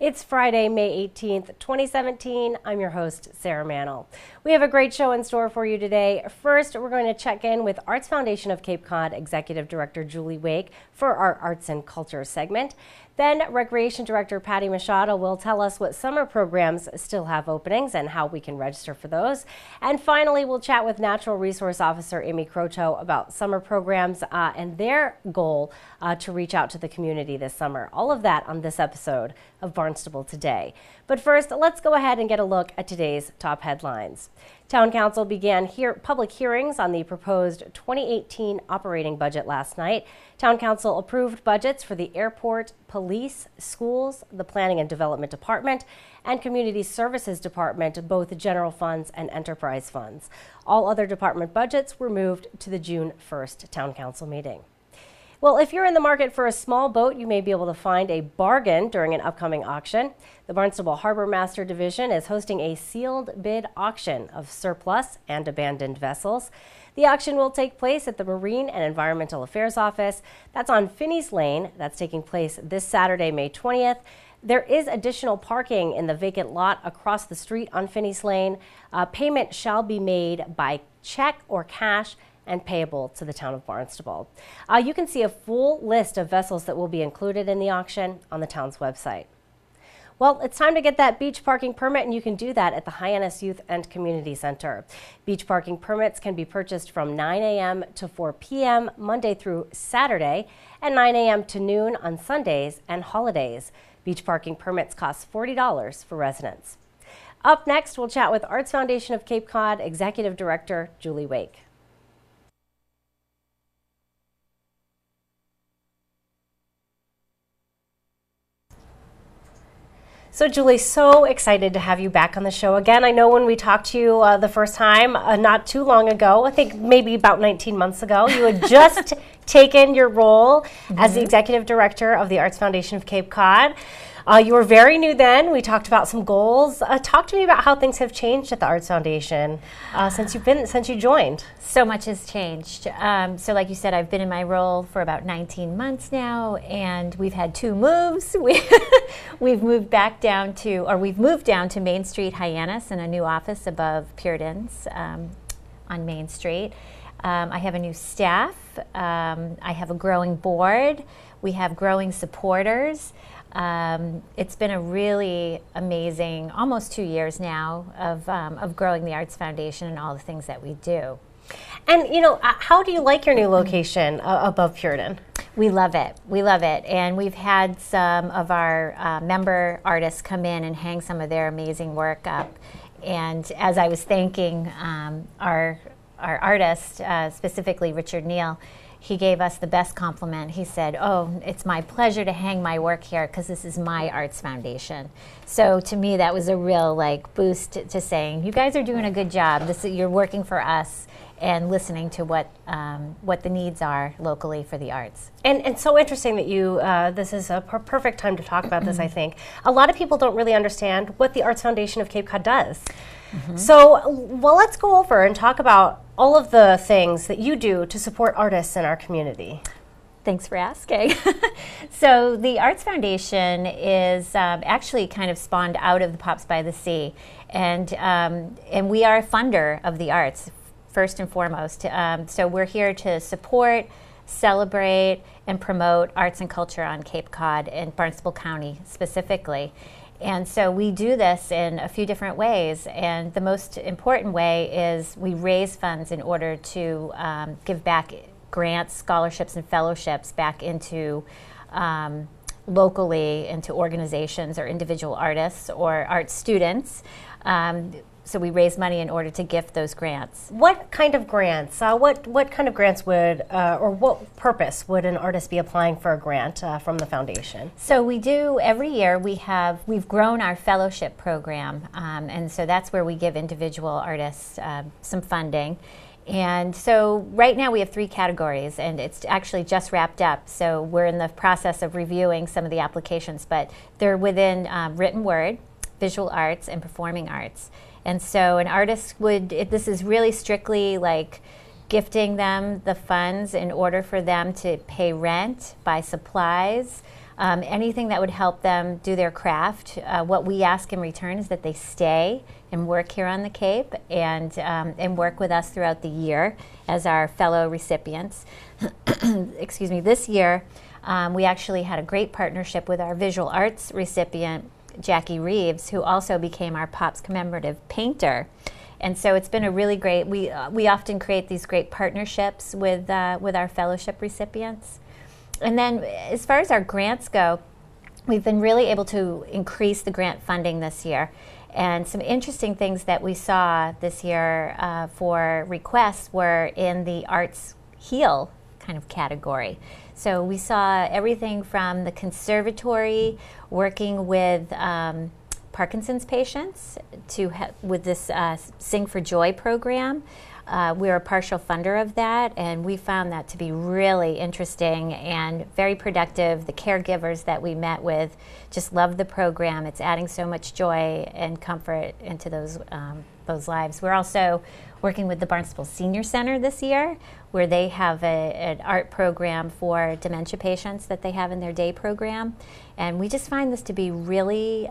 It's Friday, May 18th, 2017. I'm your host, Sarah Mantle. We have a great show in store for you today. First, we're going to check in with Arts Foundation of Cape Cod Executive Director Julie Wake for our Arts and Culture segment. Then Recreation Director Patty Machado will tell us what summer programs still have openings and how we can register for those. And finally, we'll chat with Natural Resource Officer Amy Croteau about summer programs and their goal to reach out to the community this summer. All of that on this episode of Barnstable Today. But first, let's go ahead and get a look at today's top headlines. Town Council began public hearings on the proposed 2018 operating budget last night. Town Council approved budgets for the airport, police, schools, the Planning and Development Department, and Community Services Department, both general funds and enterprise funds. All other department budgets were moved to the June 1st Town Council meeting. Well, if you're in the market for a small boat, you may be able to find a bargain during an upcoming auction. The Barnstable Harbor Master Division is hosting a sealed bid auction of surplus and abandoned vessels. The auction will take place at the Marine and Environmental Affairs Office. That's on Finney's Lane. That's taking place this Saturday, May 20th. There is additional parking in the vacant lot across the street on Finney's Lane. Payment shall be made by check or cash and payable to the town of Barnstable. You can see a full list of vessels that will be included in the auction on the town's website. Well, it's time to get that beach parking permit, and you can do that at the Hyannis Youth and Community Center. Beach parking permits can be purchased from 9 a.m. to 4 p.m. Monday through Saturday, and 9 a.m. to noon on Sundays and holidays. Beach parking permits cost $40 for residents. Up next, we'll chat with Arts Foundation of Cape Cod Executive Director Julie Wake. So Julie, so excited to have you back on the show again. I know when we talked to you the first time, not too long ago, I think maybe about 19 months ago, you had just taken your role as the Executive Director of the Arts Foundation of Cape Cod. You were very new then. We talked about some goals. Talk to me about how things have changed at the Arts Foundation since you joined. So much has changed. So like you said, I've been in my role for about 19 months now, and we've had two moves. We've moved down to Main Street, Hyannis, in a new office above Puritan's on Main Street. I have a new staff. I have a growing board. We have growing supporters. It's been a really amazing, almost 2 years now of growing the Arts Foundation and all the things that we do. And you know, how do you like your new location above Puritan? We love it. We love it. And we've had some of our member artists come in and hang some of their amazing work up. And as I was thanking our artist, specifically Richard Neal, he gave us the best compliment. He said, "Oh, it's my pleasure to hang my work here because this is my Arts Foundation." So to me, that was a real boost to saying, "You guys are doing a good job. You're working for us and listening to what the needs are locally for the arts." And so interesting that you, this is a perfect time to talk about this, I think. A lot of people don't really understand what the Arts Foundation of Cape Cod does. So, well, let's go over and talk about all of the things that you do to support artists in our community. Thanks for asking. So the Arts Foundation is actually kind of spawned out of the Pops by the Sea, and we are a funder of the arts, first and foremost. So we're here to support, celebrate, and promote arts and culture on Cape Cod and Barnstable County specifically. And so we do this in a few different ways, and the most important way is we raise funds in order to give back grants, scholarships, and fellowships back into locally into organizations or individual artists or art students. So we raise money in order to gift those grants. What kind of grants? What kind of grants would, or what purpose would an artist be applying for a grant from the foundation? So we do every year. We've grown our fellowship program, and so that's where we give individual artists some funding. And so right now we have 3 categories, and it's actually just wrapped up. So we're in the process of reviewing some of the applications, but they're within written word, visual arts, and performing arts. And so an artist this is really strictly like gifting them the funds in order for them to pay rent, buy supplies, anything that would help them do their craft. What we ask in return is that they stay and work here on the Cape and work with us throughout the year as our fellow recipients. Excuse me. This year, we actually had a great partnership with our visual arts recipient, Jackie Reeves, who also became our POPS commemorative painter. And so it's been a really great, we often create these great partnerships with our fellowship recipients. And then as far as our grants go, we've been really able to increase the grant funding this year. And some interesting things that we saw this year for requests were in the Arts Heal kind of category. So we saw everything from the conservatory working with Parkinson's patients with this Sing for Joy program. We're a partial funder of that, and we found that to be really interesting and very productive. The caregivers that we met with just loved the program. It's adding so much joy and comfort into those lives. We're also working with the Barnstable Senior Center this year, where they have an art program for dementia patients that they have in their day program. And we just find this to be really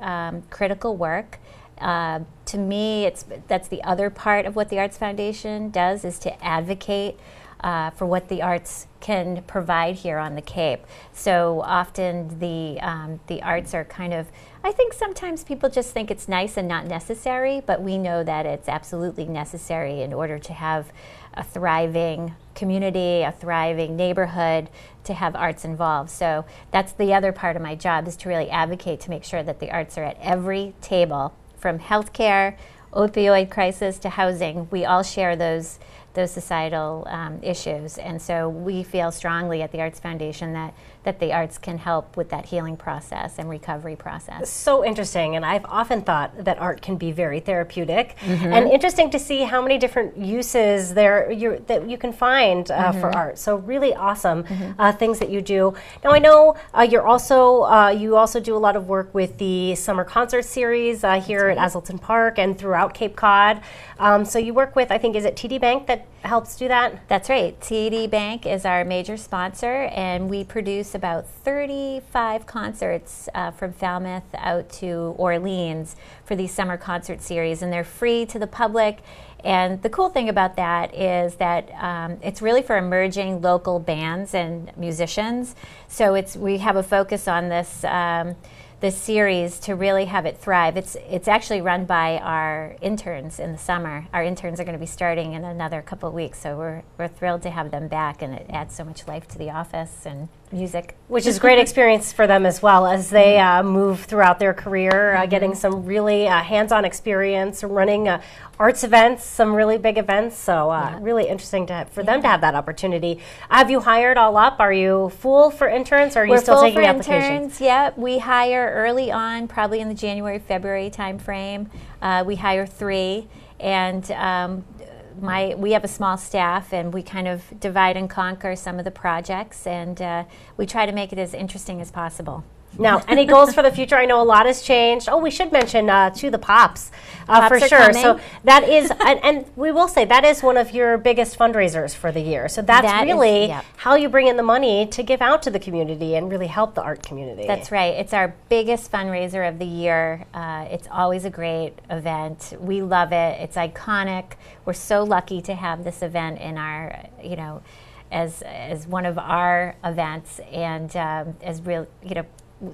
critical work. To me, that's the other part of what the Arts Foundation does, is to advocate for what the arts can provide here on the Cape. So often the arts are kind of, I think sometimes people just think it's nice and not necessary, but we know that it's absolutely necessary in order to have a thriving community, a thriving neighborhood, to have arts involved. So that's the other part of my job, is to really advocate to make sure that the arts are at every table, from healthcare, opioid crisis to housing. We all share those societal issues, and so we feel strongly at the Arts Foundation that the arts can help with that healing process and recovery process. So interesting, and I've often thought that art can be very therapeutic, and interesting to see how many different uses that you can find for art. So really awesome things that you do. Now I know you also do a lot of work with the summer concert series here at Azleton Park and throughout Cape Cod. So you work with, I think, is it TD Bank that helps do that? That's right. TD Bank is our major sponsor, and we produce about 35 concerts from Falmouth out to Orleans for these summer concert series, and they're free to the public. And the cool thing about that is that it's really for emerging local bands and musicians. So we have a focus on this series to really have it thrive. It's actually run by our interns in the summer. Our interns are going to be starting in another couple of weeks, so we're thrilled to have them back, and it adds so much life to the office and music. Which is a great experience for them as well, as they move throughout their career, getting some really hands-on experience, running arts events, some really big events. So really interesting for them to have that opportunity. Have you hired all up? Are you full for interns, or are you still taking applications? Interns, yeah. We hire early on, probably in the January, February time frame. We hire 3, and we have a small staff, and we kind of divide and conquer some of the projects, and we try to make it as interesting as possible. Now, any goals for the future? I know a lot has changed. Oh, we should mention to the Pops for sure. Coming. So that is, and we will say that is one of your biggest fundraisers for the year. So that's really how you bring in the money to give out to the community and really help the art community. That's right. It's our biggest fundraiser of the year. It's always a great event. We love it. It's iconic. We're so lucky to have this event in our, as one of our events, and as real,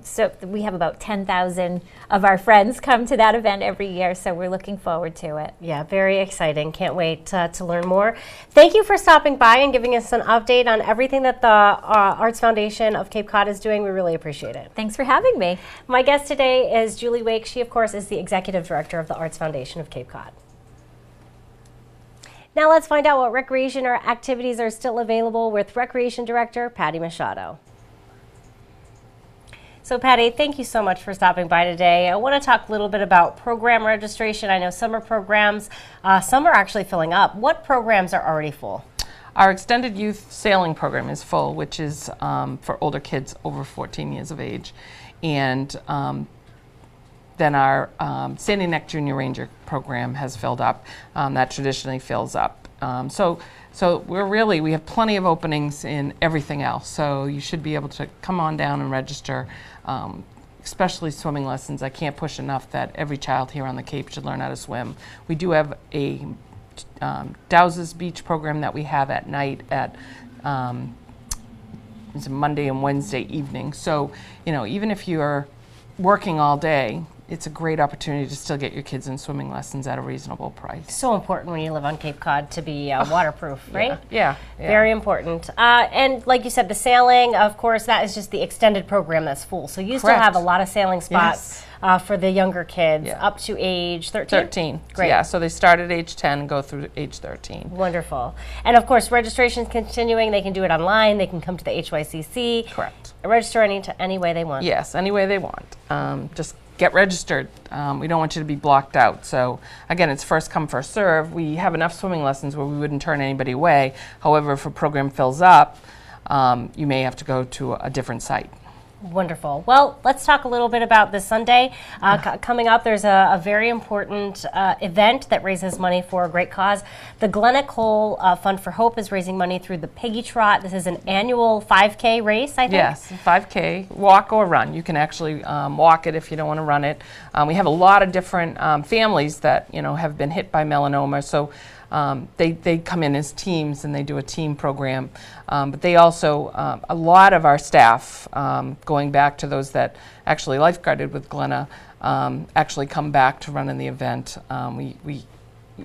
so we have about 10,000 of our friends come to that event every year, so we're looking forward to it. Yeah, very exciting. Can't wait to learn more. Thank you for stopping by and giving us an update on everything that the Arts Foundation of Cape Cod is doing. We really appreciate it. Thanks for having me. My guest today is Julie Wake. She, of course, is the Executive Director of the Arts Foundation of Cape Cod. Now let's find out what recreation or activities are still available with Recreation Director Patty Machado. So Patty, thank you so much for stopping by today. I want to talk a little bit about program registration. I know summer programs, some are actually filling up. What programs are already full? Our extended youth sailing program is full, which is for older kids over 14 years of age. And then our Sandy Neck Junior Ranger program has filled up. That traditionally fills up. So we have plenty of openings in everything else. So you should be able to come on down and register, especially swimming lessons. I can't push enough that every child here on the Cape should learn how to swim. We do have a Dowses Beach program that we have at night at it's a Monday and Wednesday evening. So, even if you're working all day, it's a great opportunity to still get your kids in swimming lessons at a reasonable price. So important when you live on Cape Cod to be waterproof, right? Yeah. Very important. And like you said, the sailing, of course, that is just the extended program that's full. So you still have a lot of sailing spots for the younger kids up to age 13? 13. Great. Yeah, so they start at age 10 and go through age 13. Wonderful. And of course, registration is continuing. They can do it online. They can come to the HYCC. Correct. Register any way they want. Yes, any way they want. Just get registered. We don't want you to be blocked out. So again, it's first come, first serve. We have enough swimming lessons where we wouldn't turn anybody away. However, if a program fills up, you may have to go to a different site. Wonderful. Well, let's talk a little bit about this Sunday. Coming up, there's a very important event that raises money for a great cause. The Glenna Cole Fund for Hope is raising money through the Piggy Trot. This is an annual 5K race, I think? Yes, 5K, walk or run. You can actually walk it if you don't want to run it. We have a lot of different families that have been hit by melanoma, so they come in as teams and they do a team program. But they also, a lot of our staff, going back to those that actually lifeguarded with Glenna, actually come back to run in the event. We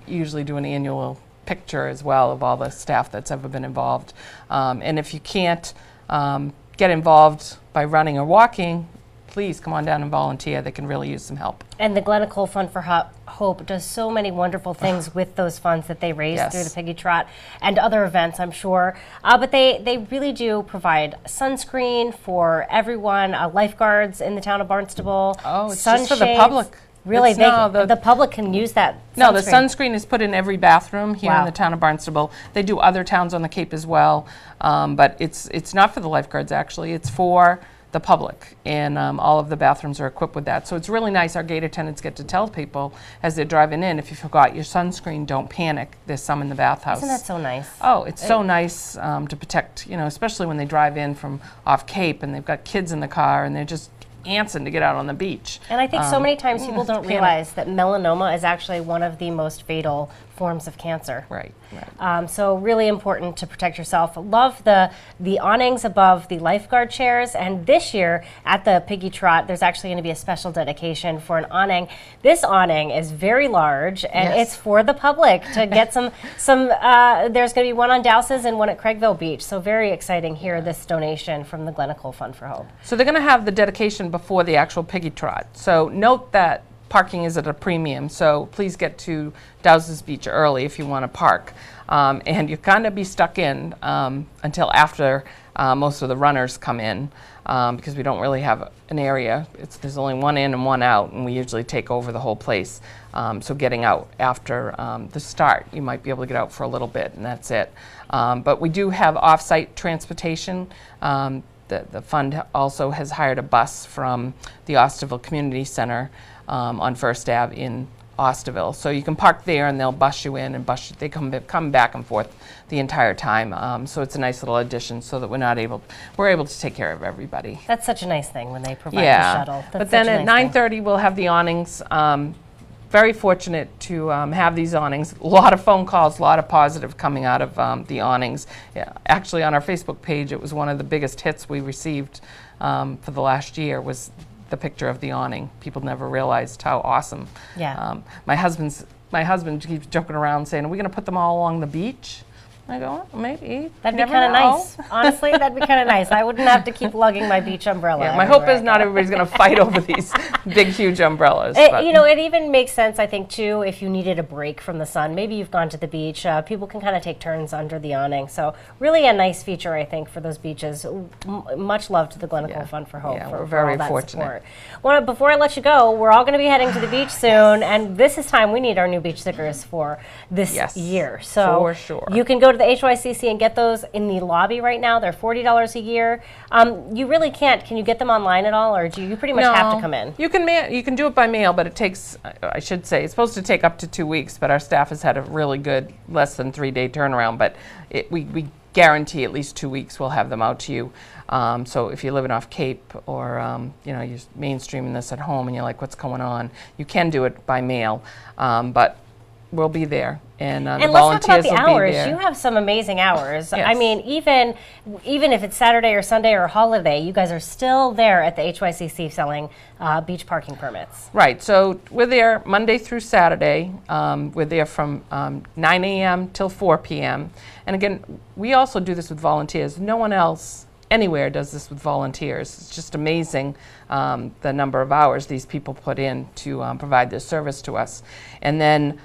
usually do an annual picture as well of all the staff that's ever been involved. And if you can't get involved by running or walking, please come on down and volunteer. They can really use some help. And the Glenna Cole Fund for Hope does so many wonderful things with those funds that they raise through the Piggy Trot and other events, I'm sure. But they really do provide sunscreen for everyone, lifeguards in the town of Barnstable. Oh, it's just for the public. Really, the public can use that sunscreen. No, the sunscreen is put in every bathroom here in the town of Barnstable. They do other towns on the Cape as well, but it's not for the lifeguards, actually. It's for the public, and all of the bathrooms are equipped with that. So it's really nice. Our gate attendants get to tell people as they're driving in, if you forgot your sunscreen, don't panic. There's some in the bathhouse. Isn't that so nice? Oh, it's so nice to protect, especially when they drive in from off Cape and they've got kids in the car and they're just antsing to get out on the beach. And I think so many times people don't realize that melanoma is actually one of the most fatal forms of cancer. Right. So really important to protect yourself. Love the awnings above the lifeguard chairs, and this year at the Piggy Trot there's actually going to be a special dedication for an awning. This awning is very large and it's for the public to get some there's going to be one on Dowses and one at Craigville Beach. So very exciting here, this donation from the Glenna Cole Fund for Hope. So they're going to have the dedication before the actual Piggy Trot. So note that parking is at a premium, so please get to Dowses Beach early if you want to park. And you kind of be stuck in until after most of the runners come in, because we don't really have an area. There's only one in and one out, and we usually take over the whole place. So getting out after the start, you might be able to get out for a little bit, and that's it. But we do have off-site transportation. The fund also has hired a bus from the Osterville Community Center on First Ave in Osterville. So you can park there and they'll bus you in and they come back and forth the entire time. So it's a nice little addition so that we're able to take care of everybody. That's such a nice thing when they provide the shuttle. That's but then at 9:30 we'll have the awnings. Very fortunate to have these awnings. A lot of phone calls, a lot of positive coming out of the awnings. Yeah, actually on our Facebook page, it was one of the biggest hits we received for the last year was the picture of the awning. People never realized how awesome. Yeah. My husband keeps joking around saying, "Are we going to put them all along the beach?" I go, well, maybe. That'd be kind of nice. Honestly, that'd be kind of nice. I wouldn't have to keep lugging my beach umbrella. Yeah, my hope is not everybody's going to fight over these big, huge umbrellas. It even makes sense, I think, too, if you needed a break from the sun. Maybe you've gone to the beach. People can kind of take turns under the awning. So really a nice feature, I think, for those beaches. Much love to the Glenna Cole Fund for Hope. Yeah, for we're very all that fortunate. Well, before I let you go, we're all going to be heading to the beach soon, and this is time we need our new beach stickers for this year. So for sure. You can go to the HYCC and get those in the lobby right now. They're $40 a year. You really can't. Can you get them online at all, or do you pretty much have to come in? You can do it by mail, but it takes, I should say, it's supposed to take up to 2 weeks, but our staff has had a really good less than 3-day turnaround, but we guarantee at least 2 weeks we'll have them out to you. So if you're living off Cape or you're mainstreaming this at home and you're like, what's going on, you can do it by mail, but we'll be there. And the let's talk about the volunteers will be hours. there. You have some amazing hours. Yes. I mean, even if it's Saturday or Sunday or a holiday, you guys are still there at the HYCC selling beach parking permits. Right. So we're there Monday through Saturday. We're there from 9 a.m. till 4 p.m. And again, we also do this with volunteers. No one else anywhere does this with volunteers. It's just amazing the number of hours these people put in to provide this service to us. And then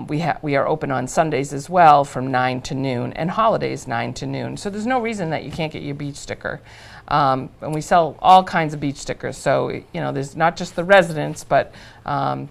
we are open on Sundays as well from 9 to noon, and holidays 9 to noon. So there's no reason that you can't get your beach sticker. And we sell all kinds of beach stickers. So, there's not just the residents, but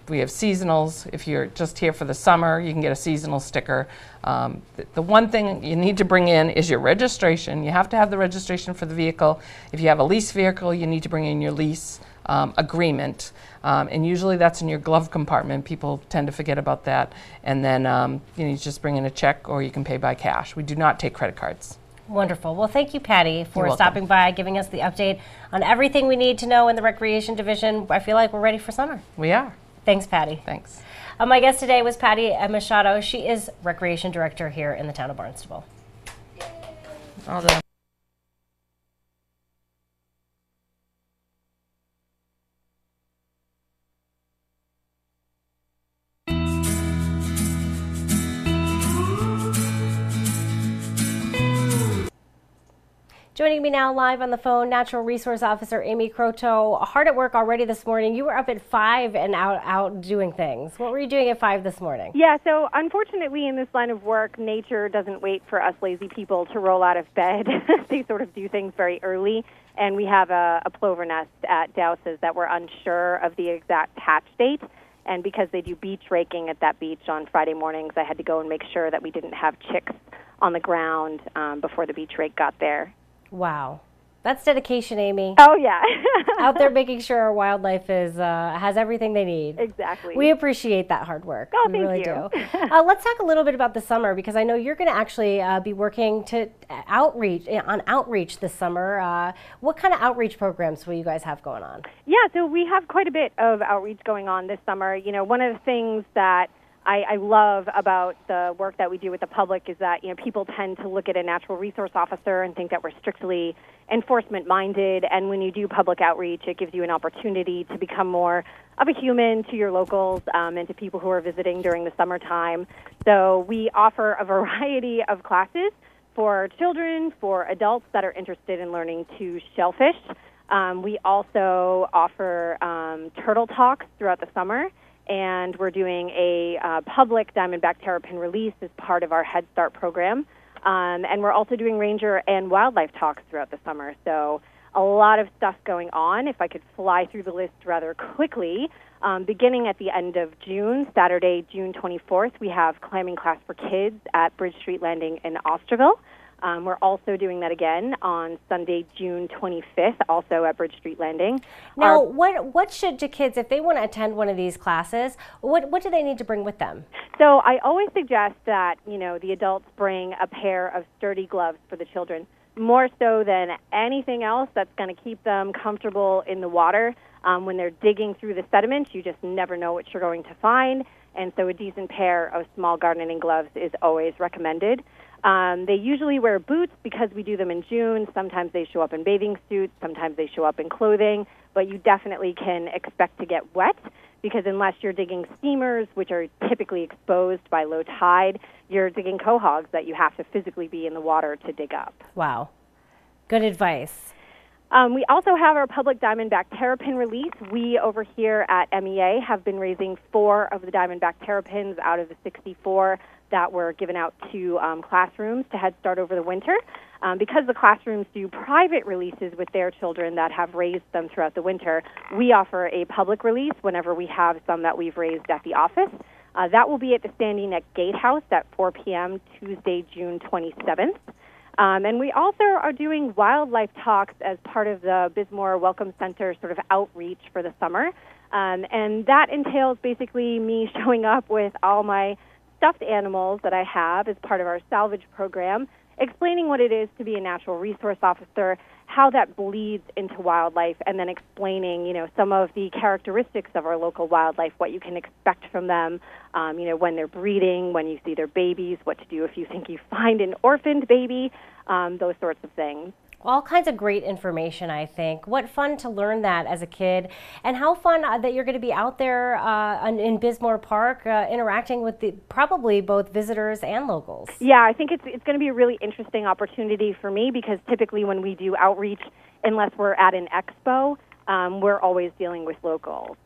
we have seasonals. If you're just here for the summer, you can get a seasonal sticker. The one thing you need to bring in is your registration. You have to have the registration for the vehicle. If you have a lease vehicle, you need to bring in your lease agreement. And usually that's in your glove compartment. People tend to forget about that. And then you just bring in a check, or you can pay by cash. We do not take credit cards. Wonderful. Well, thank you, Patty, for You're stopping by, giving us the update on everything we need to know in the Recreation Division. I feel like we're ready for summer. We are. Thanks, Patty. Thanks. My guest today was Patty Machado. She is Recreation Director here in the town of Barnstable. All done. Joining me now live on the phone, Natural Resource Officer Amy Croteau. Hard at work already this morning. You were up at 5 and out doing things. What were you doing at 5 this morning? Yeah, so unfortunately in this line of work, nature doesn't wait for us lazy people to roll out of bed. They sort of do things very early. And we have a plover nest at Dowses that we're unsure of the exact hatch date. And because they do beach raking at that beach on Friday mornings, I had to go and make sure that we didn't have chicks on the ground before the beach rake got there. Wow. That's dedication, Amy. Oh, yeah. Out there making sure our wildlife has everything they need. Exactly. We appreciate that hard work. Oh, we really thank do. you. Let's talk a little bit about the summer, because I know you're going to actually be working to outreach this summer. What kind of outreach programs will you guys have going on? Yeah, so we have quite a bit of outreach going on this summer. One of the things that I love about the work that we do with the public is that, people tend to look at a natural resource officer and think that we're strictly enforcement-minded, and when you do public outreach, it gives you an opportunity to become more of a human to your locals and to people who are visiting during the summertime. So we offer a variety of classes for children, for adults that are interested in learning to shellfish. We also offer turtle talks throughout the summer, and we're doing a public diamondback terrapin release as part of our Head Start program. And we're also doing ranger and wildlife talks throughout the summer. So a lot of stuff going on. If I could fly through the list rather quickly, beginning at the end of June, Saturday, June 24th, we have climbing class for kids at Bridge Street Landing in Osterville. We're also doing that again on Sunday, June 25th, also at Bridge Street Landing. Now, what should kids, if they want to attend one of these classes, what do they need to bring with them? So I always suggest that, the adults bring a pair of sturdy gloves for the children, more so than anything else that's going to keep them comfortable in the water. When they're digging through the sediment, you just never know what you're going to find, and so a decent pair of small gardening gloves is always recommended. They usually wear boots because we do them in June. Sometimes they show up in bathing suits. Sometimes they show up in clothing. But you definitely can expect to get wet because unless you're digging steamers, which are typically exposed by low tide, you're digging quahogs that you have to physically be in the water to dig up. Wow. Good advice. We also have our public diamondback terrapin release. We over here at MEA have been raising 4 of the diamondback terrapins out of the 64 that were given out to classrooms to Head Start over the winter. Because the classrooms do private releases with their children that have raised them throughout the winter, we offer a public release whenever we have some that we've raised at the office. That will be at the Standing Neck Gatehouse at 4 p.m. Tuesday, June 27th. And we also are doing wildlife talks as part of the Bismore Welcome Center sort of outreach for the summer. And that entails basically me showing up with all my stuffed animals that I have as part of our salvage program, explaining what it is to be a natural resource officer, how that bleeds into wildlife, and then explaining, some of the characteristics of our local wildlife, what you can expect from them, when they're breeding, when you see their babies, what to do if you think you find an orphaned baby, those sorts of things. All kinds of great information, I think. What fun to learn that as a kid, and how fun that you're going to be out there in Bismore Park interacting with probably both visitors and locals. Yeah, I think it's going to be a really interesting opportunity for me, because typically when we do outreach, unless we're at an expo, we're always dealing with locals.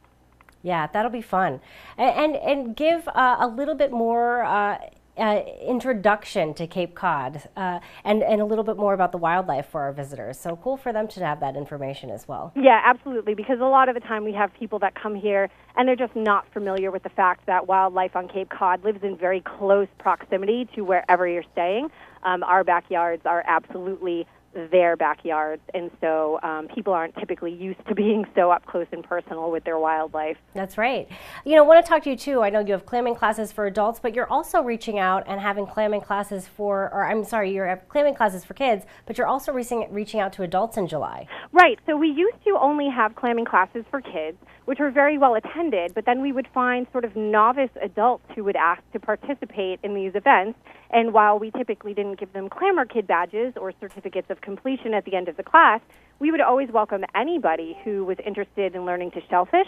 Yeah, that'll be fun. And give a little bit more introduction to Cape Cod and a little bit more about the wildlife for our visitors. So cool for them to have that information as well. Yeah, absolutely, because a lot of the time we have people that come here and they're just not familiar with the fact that wildlife on Cape Cod lives in very close proximity to wherever you're staying. Our backyards are absolutely their backyards, and so people aren't typically used to being so up close and personal with their wildlife. That's right. I want to talk to you too. I know you have clamming classes for adults, but you're also reaching out and having clamming classes you're clamming classes for kids, but you're also reaching out to adults in July. Right. So we used to only have clamming classes for kids, which were very well attended, but then we would find sort of novice adults who would ask to participate in these events. And while we typically didn't give them Clamor Kid badges or certificates of completion at the end of the class, we would always welcome anybody who was interested in learning to shellfish.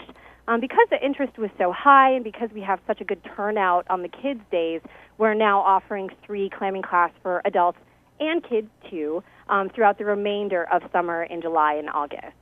Because the interest was so high and because we have such a good turnout on the kids' days, we're now offering free clamming class for adults and kids too throughout the remainder of summer in July and August.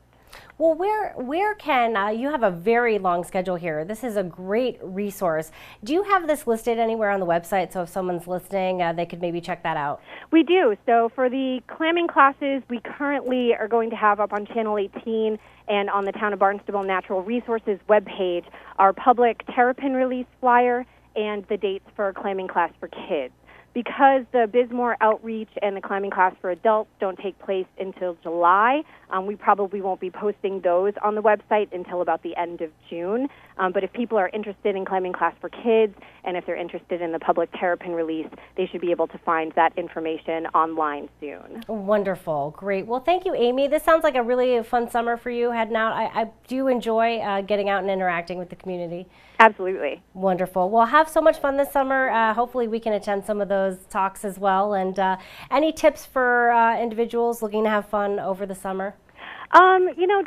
Well, where can you have a very long schedule here? This is a great resource. Do you have this listed anywhere on the website, so if someone's listening, they could maybe check that out? We do. So for the clamming classes, we currently are going to have up on Channel 18 and on the Town of Barnstable Natural Resources webpage our public terrapin release flyer and the dates for clamming class for kids. Because the Bismore outreach and the climbing class for adults don't take place until July, we probably won't be posting those on the website until about the end of June. But if people are interested in climbing class for kids, and if they're interested in the public terrapin release, they should be able to find that information online soon. Wonderful. Great. Well, thank you, Amy. This sounds like a really fun summer for you heading out. I do enjoy getting out and interacting with the community. Absolutely. Wonderful. Well, have so much fun this summer. Hopefully we can attend some of those talks as well. And any tips for individuals looking to have fun over the summer?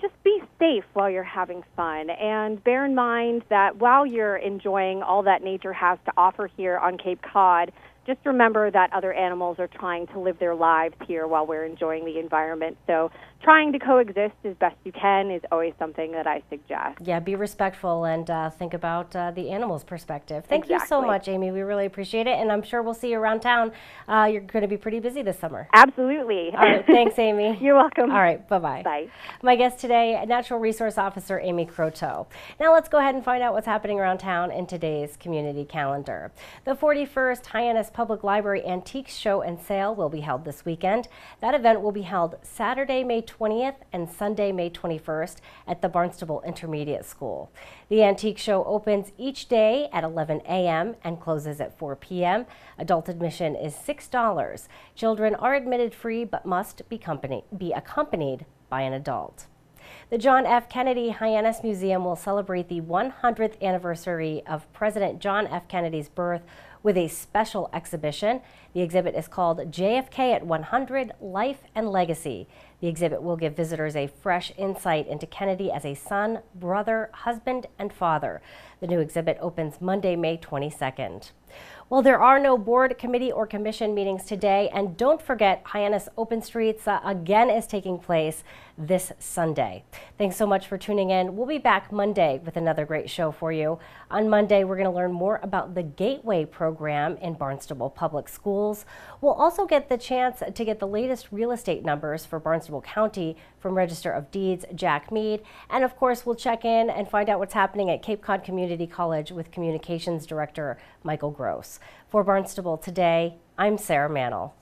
Just be safe while you're having fun, and bear in mind that while you're enjoying all that nature has to offer here on Cape Cod, just remember that other animals are trying to live their lives here while we're enjoying the environment. So trying to coexist as best you can is always something that I suggest. Yeah, be respectful and think about the animal's perspective. Thank you so much, Amy. We really appreciate it, and I'm sure we'll see you around town. You're going to be pretty busy this summer. Absolutely. All right, thanks, Amy. You're welcome. All right, bye-bye. Bye. My guest today, Natural Resource Officer Amy Croteau. Now let's go ahead and find out what's happening around town in today's community calendar. The 41st Hyannis Public Library Antiques Show and Sale will be held this weekend. That event will be held Saturday, May 20th and Sunday, May 21st at the Barnstable Intermediate School. The Antique Show opens each day at 11 a.m. and closes at 4 p.m. Adult admission is $6. Children are admitted free but must be accompanied by an adult. The John F. Kennedy Hyannis Museum will celebrate the 100th anniversary of President John F. Kennedy's birth with a special exhibition. The exhibit is called JFK at 100, Life and Legacy. The exhibit will give visitors a fresh insight into Kennedy as a son, brother, husband, and father. The new exhibit opens Monday, May 22nd. Well, there are no board, committee, or commission meetings today, and don't forget Hyannis Open Streets again is taking place this Sunday. Thanks so much for tuning in. We'll be back Monday with another great show for you. On Monday, we're going to learn more about the Gateway program in Barnstable Public Schools. We'll also get the chance to get the latest real estate numbers for Barnstable County from Register of Deeds Jack Mead. And of course, we'll check in and find out what's happening at Cape Cod Community College with Communications Director Michael Gross. For Barnstable Today, I'm Sarah Mannel.